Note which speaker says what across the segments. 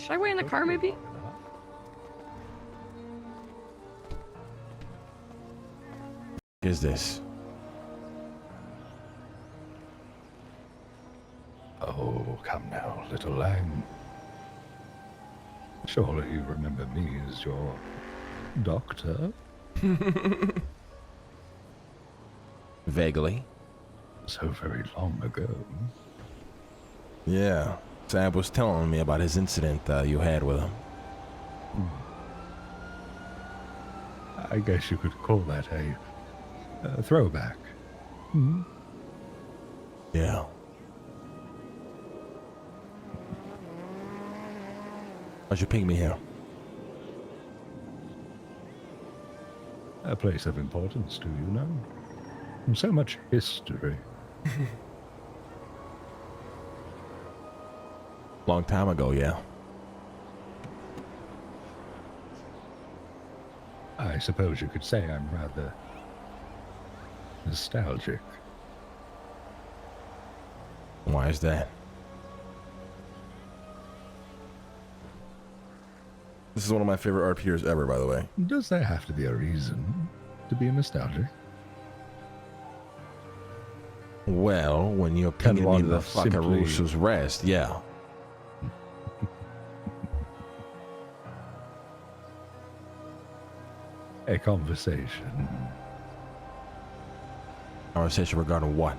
Speaker 1: Should I wait in the car, maybe?
Speaker 2: Is this?
Speaker 3: Oh, come now, little lamb. Surely you remember me as your doctor?
Speaker 2: Vaguely.
Speaker 3: So very long ago.
Speaker 2: Yeah. Sam was telling me about his incident you had with him.
Speaker 3: I guess you could call that a throwback. Hmm?
Speaker 2: Yeah. Why'd you ping me here?
Speaker 3: A place of importance to you, know? So much history.
Speaker 2: Long time ago, yeah.
Speaker 3: I suppose you could say I'm rather nostalgic.
Speaker 2: Why is that? This is one of my favorite RPers ever, by the way.
Speaker 3: Does there have to be a reason to be nostalgic?
Speaker 2: Well, when you're pinging me to the fuckaroosa's rest, yeah.
Speaker 3: A conversation.
Speaker 2: Conversation regarding what?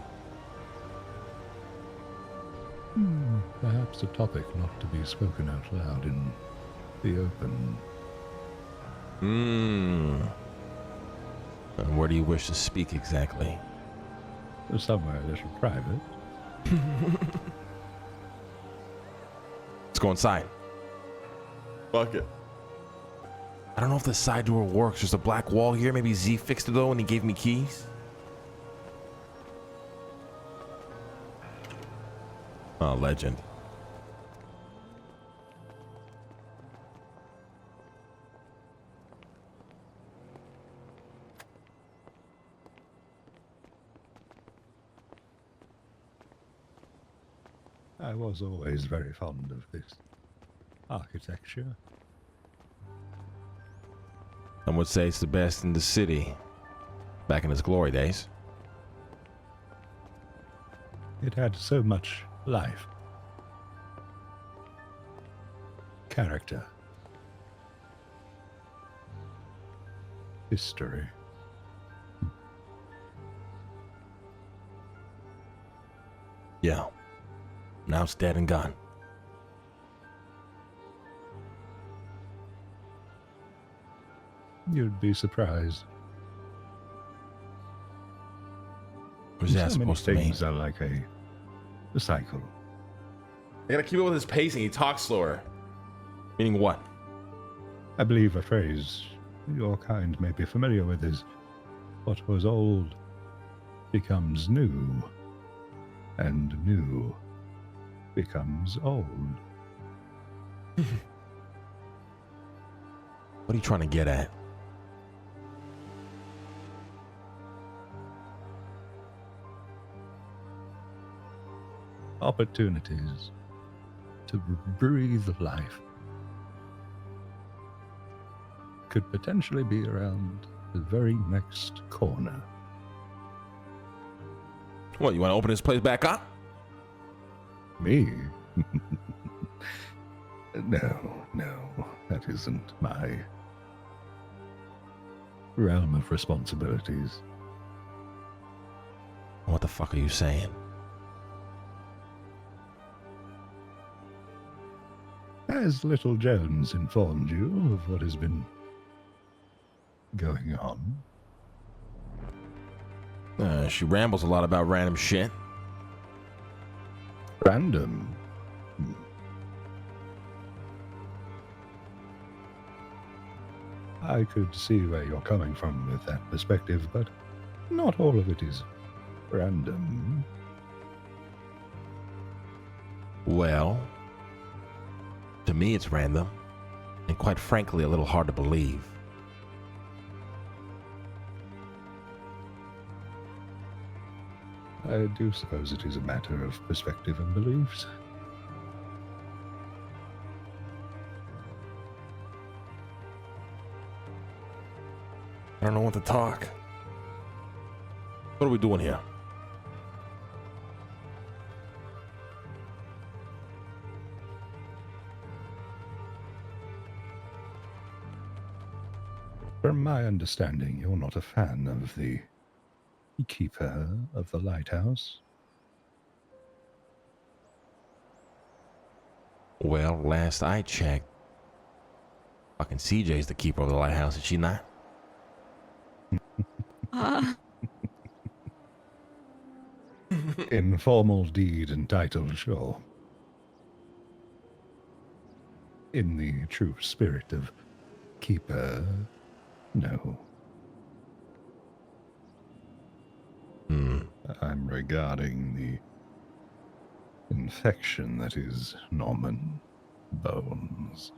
Speaker 3: Perhaps a topic not to be spoken out loud in the open.
Speaker 2: And where do you wish to speak exactly?
Speaker 3: Somewhere a little private.
Speaker 2: Let's go inside. Fuck it. I don't know if the side door works. There's a black wall here. Maybe Z fixed it though when he gave me keys. Oh, legend.
Speaker 3: I was always very fond of this architecture.
Speaker 2: Some would say it's the best in the city. Back in its glory days.
Speaker 3: It had so much life, character, history.
Speaker 2: Yeah. Now it's dead and gone.
Speaker 3: You'd be surprised.
Speaker 2: What's that
Speaker 3: So many
Speaker 2: supposed to mean?
Speaker 3: things are like a cycle.
Speaker 2: I gotta keep up with his pacing. He talks slower. Meaning what?
Speaker 3: I believe a phrase your kind may be familiar with is, what was old becomes new, and new becomes old.
Speaker 2: What are you trying to get at?
Speaker 3: Opportunities to breathe life could potentially be around the very next corner.
Speaker 2: What, you want to open this place back up?
Speaker 3: Me? No, that isn't my realm of responsibilities.
Speaker 2: What the fuck are you saying?
Speaker 3: Has little Jones informed you of what has been going on?
Speaker 2: She rambles a lot about random shit.
Speaker 3: Random? I could see where you're coming from with that perspective, but not all of it is random.
Speaker 2: Well, to me it's random, and quite frankly a little hard to believe.
Speaker 3: I do suppose it is a matter of perspective and beliefs.
Speaker 2: I don't know what to talk. What are we doing here?
Speaker 3: From my understanding, you're not a fan of the keeper of the lighthouse.
Speaker 2: Well, last I checked, fucking CJ's the keeper of the lighthouse, is she not?
Speaker 3: In formal deed and title, sure. In the true spirit of keeper, no. I'm regarding the infection that is Norman Bones.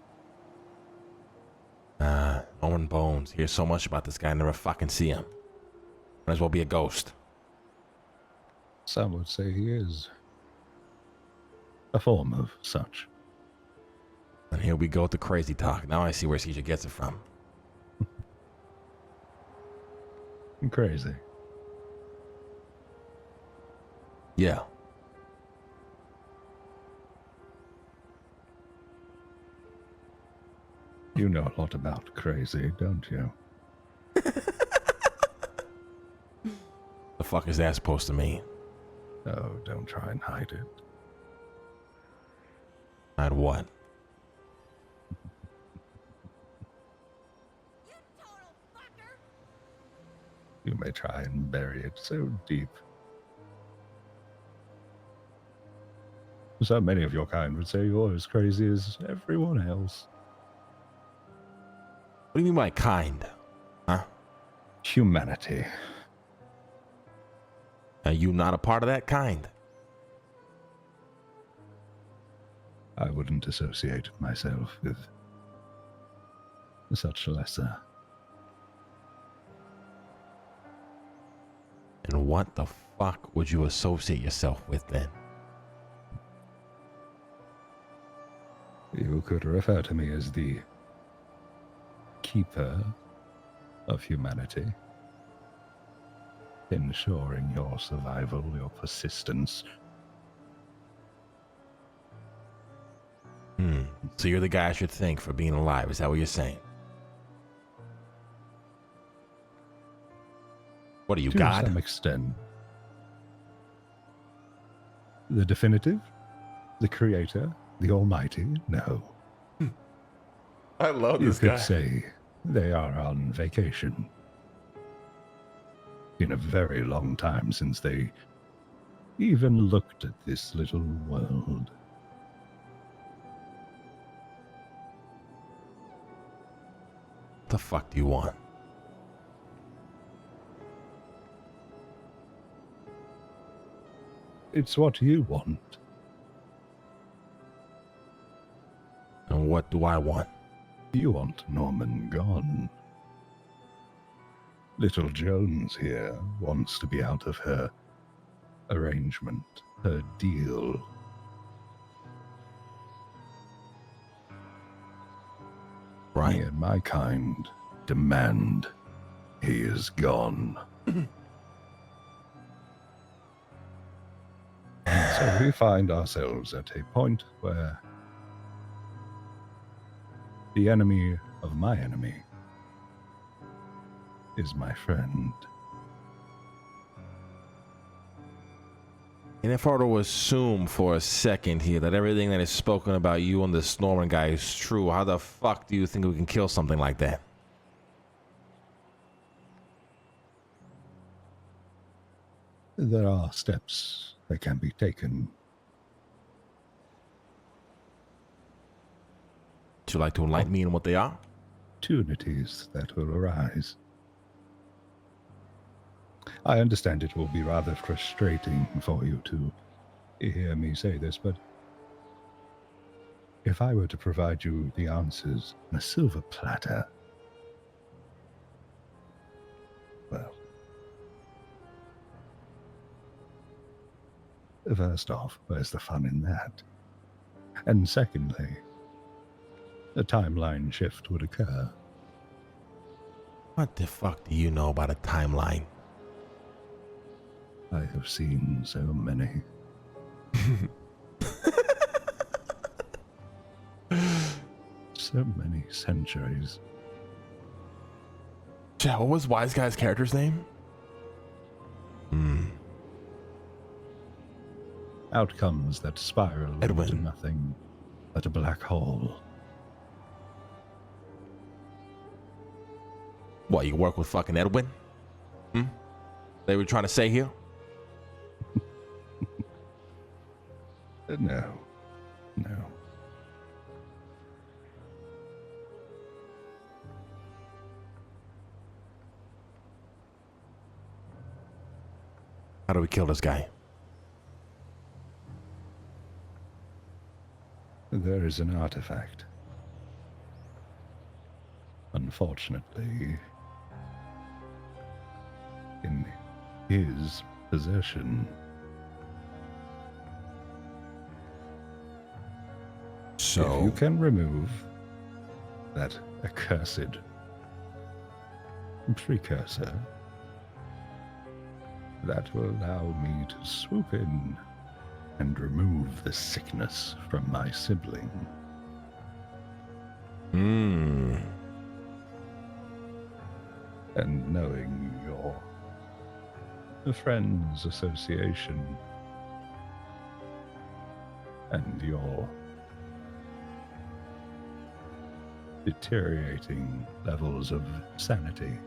Speaker 2: Norman Bones. Hear so much about this guy, never fucking see him. Might as well be a ghost.
Speaker 3: Some would say he is a form of such.
Speaker 2: And here we go with the crazy talk. Now I see where CJ gets it from.
Speaker 3: Crazy.
Speaker 2: Yeah.
Speaker 3: You know a lot about crazy, don't you?
Speaker 2: The fuck is that supposed to mean?
Speaker 3: Oh, don't try and hide it.
Speaker 2: Hide what?
Speaker 3: You may try and bury it so deep. So many of your kind would say you're as crazy as everyone else.
Speaker 2: What do you mean by kind? Huh?
Speaker 3: Humanity.
Speaker 2: Are you not a part of that kind?
Speaker 3: I wouldn't associate myself with such lesser.
Speaker 2: And what the fuck would you associate yourself with then?
Speaker 3: You could refer to me as the keeper of humanity, ensuring your survival, your persistence.
Speaker 2: So you're the guy I should thank for being alive. Is that what you're saying? What are you,
Speaker 3: To
Speaker 2: God?
Speaker 3: some extent. The definitive? The creator? The almighty? No.
Speaker 2: I love
Speaker 3: You could say they are on vacation. Been a very long time since they even looked at this little world.
Speaker 2: What the fuck do you want?
Speaker 3: It's what you want.
Speaker 2: And what do I want?
Speaker 3: You want Norman gone. Little Jones here wants to be out of her arrangement, her deal.
Speaker 2: Right.
Speaker 3: Me and my kind demand he is gone. So we find ourselves at a point where the enemy of my enemy is my friend.
Speaker 2: And if I were to assume for a second here that everything that is spoken about you and this Norman guy is true, how the fuck do you think we can kill something like that?
Speaker 3: There are steps that can be taken.
Speaker 2: Would you like to enlighten me on what they are?
Speaker 3: Opportunities that will arise. I understand it will be rather frustrating for you to hear me say this, but if I were to provide you the answers on a silver platter, well, first off, where's the fun in that? And secondly, a timeline shift would occur.
Speaker 2: What the fuck do you know about a timeline?
Speaker 3: I have seen so many. So many centuries.
Speaker 2: Yeah, what was Wise Guy's character's name?
Speaker 3: Outcomes that spiral
Speaker 2: Edwin.
Speaker 3: into nothing but a black hole.
Speaker 2: What, you work with fucking Edwin? They were trying to say here?
Speaker 3: No. No.
Speaker 2: How do we kill this guy?
Speaker 3: There is an artifact. Unfortunately, in his possession.
Speaker 2: So
Speaker 3: If you can remove that accursed precursor, that will allow me to swoop in and remove the sickness from my sibling. And knowing your friend's association and your deteriorating levels of sanity,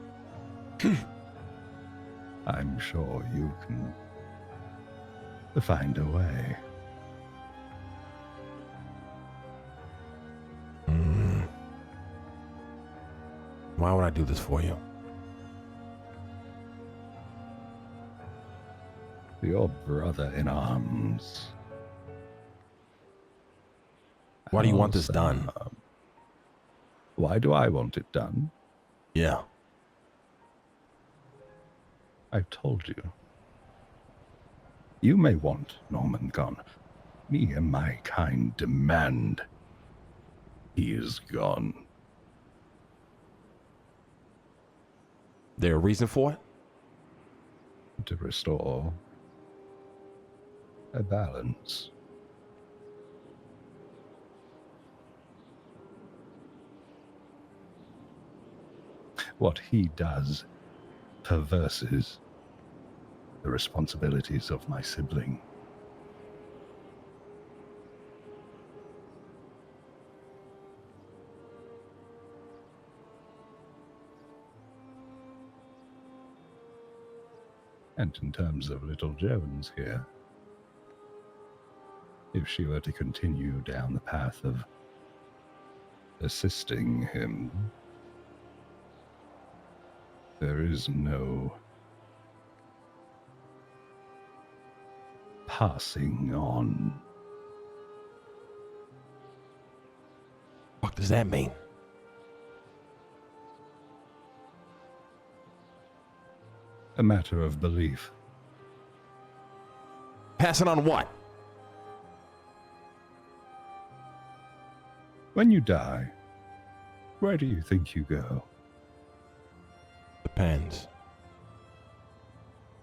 Speaker 3: I'm sure you can find a way.
Speaker 2: Why would I do this for you?
Speaker 3: Your brother in arms.
Speaker 2: Why do you want this done?
Speaker 3: Why do I want it done?
Speaker 2: Yeah.
Speaker 3: I've told you. You may want Norman gone. Me and my kind demand he is gone.
Speaker 2: There a reason for it?
Speaker 3: To restore a balance. What he does perverses the responsibilities of my sibling. And in terms of little Jones here, if she were to continue down the path of assisting him, there is no passing on.
Speaker 2: What does that mean?
Speaker 3: A matter of belief.
Speaker 2: Passing on what?
Speaker 3: When you die, where do you think you go?
Speaker 2: Depends.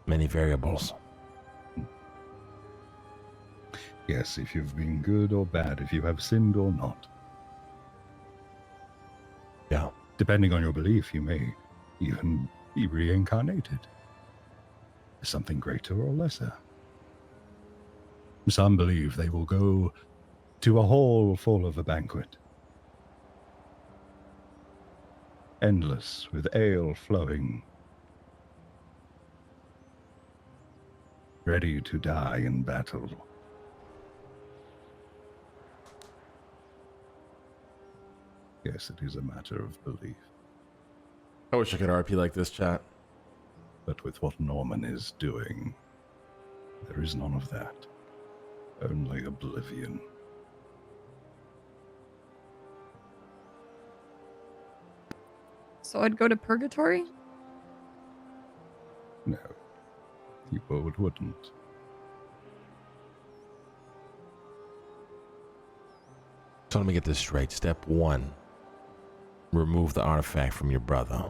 Speaker 2: Many variables.
Speaker 3: Yes, if you've been good or bad, if you have sinned or not.
Speaker 2: Yeah.
Speaker 3: Depending on your belief, you may even be reincarnated as something greater or lesser. Some believe they will go to a hall full of a banquet, endless with ale flowing, ready to die in battle. Yes, it is a matter of belief.
Speaker 2: I wish I could RP like this, chat.
Speaker 3: But with what Norman is doing, there is none of that. Only oblivion.
Speaker 1: So I'd go to purgatory?
Speaker 3: No, you wouldn't.
Speaker 2: So let me get this straight. Step 1. Remove the artifact from your brother.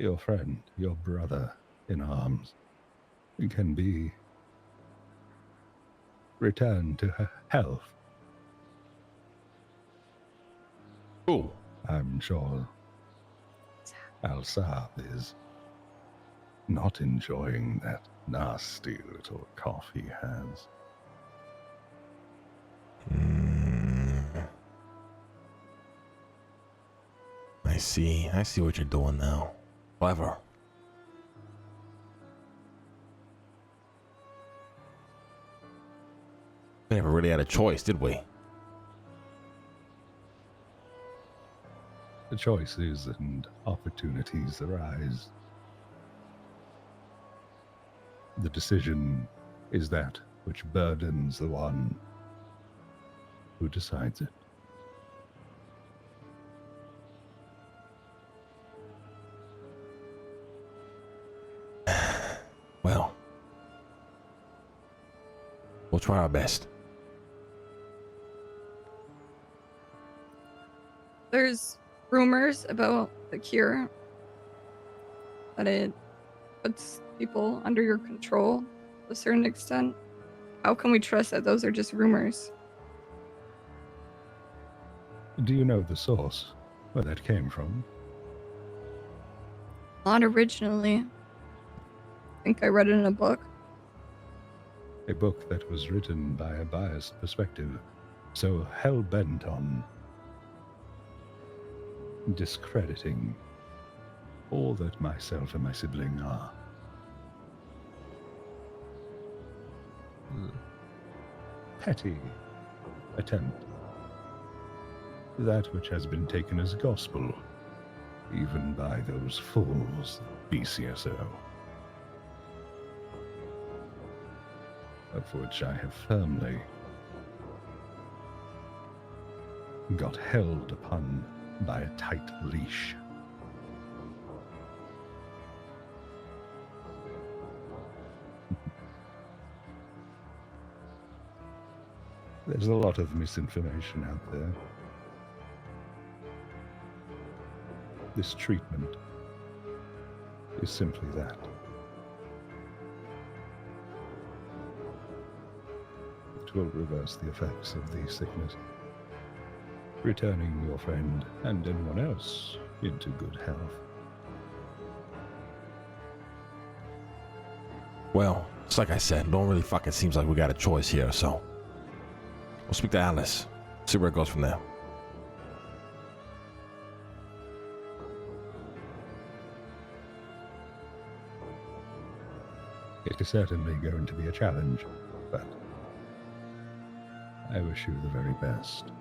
Speaker 3: your friend, your brother in arms, can be returned to her health.
Speaker 2: Ooh.
Speaker 3: I'm sure Al-Saab is not enjoying that nasty little cough he has.
Speaker 2: I see. I see what you're doing now. Clever. We never really had a choice, did we?
Speaker 3: The choices and opportunities arise. The decision is that which burdens the one who decides it.
Speaker 2: Well, we'll try our best.
Speaker 1: There's rumors about the cure, that it puts people under your control to a certain extent. How can we trust that those are just rumors?
Speaker 3: Do you know the source, where that came from?
Speaker 1: Not originally. I think I read it in a book.
Speaker 3: A book that was written by a biased perspective, so hell-bent on discrediting all that myself and my sibling are. Petty attempt. That which has been taken as gospel, even by those fools, BCSO. Of which I have firmly got held upon by a tight leash. There's a lot of misinformation out there. This treatment is simply that. It will reverse the effects of the sickness, returning your friend and anyone else into good health.
Speaker 2: Well, it's like I said, don't really fucking seems like we got a choice here, so we'll speak to Alice, see where it goes from there.
Speaker 3: It is certainly going to be a challenge, but I wish you the very best.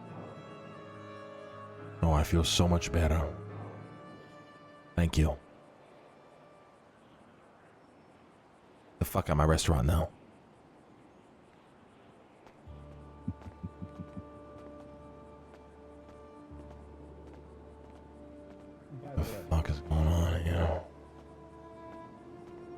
Speaker 2: Oh, I feel so much better. Thank you. The fuck out my restaurant now. The fuck is